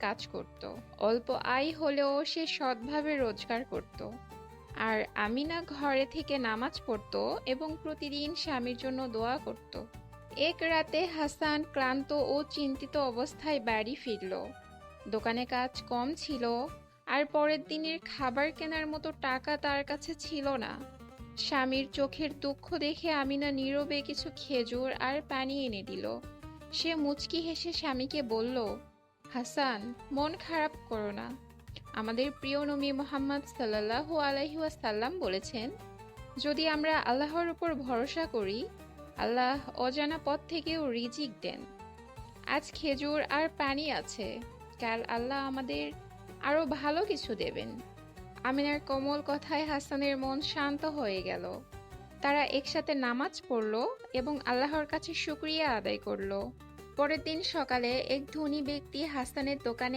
কাজ করত। অল্প আয় হলেও সে সৎভাবে রোজগার করত। আর আমিনা ঘরে থেকে নামাজ পড়তো এবং প্রতিদিন স্বামীর জন্য দোয়া করত। এক রাতে হাসান ক্লান্ত ও চিন্তিত অবস্থায় বাড়ি ফিরল। দোকানে কাজ কম ছিল, আর পরের দিনের খাবার কেনার মতো টাকা তার কাছে ছিল না। স্বামীর চোখের দুঃখ দেখে আমিনা নীরবে কিছু খেজুর আর পানি এনে দিল। সে মুচকি হেসে স্বামীকে বলল, হাসান, মন খারাপ করো না। আমাদের প্রিয় নবী মুহাম্মদ সাল্লাল্লাহু আলাইহি ওয়াসাল্লাম বলেছেন, যদি আমরা আল্লাহর উপর ভরসা করি, আল্লাহ অজানা পথ থেকেও রিজিক দেন। আজ খেজুর আর পানি আছে, কাল আল্লাহ আমাদের আরো ভালো কিছু দেবেন। আমিনার কোমল কথায় হাসানের মন শান্ত হয়ে গেল। তারা একসাথে নামাজ পড়ল এবং আল্লাহর কাছে শুকরিয়া আদায় করল। পরের দিন সকালে এক ধনী ব্যক্তি হাসানের দোকানে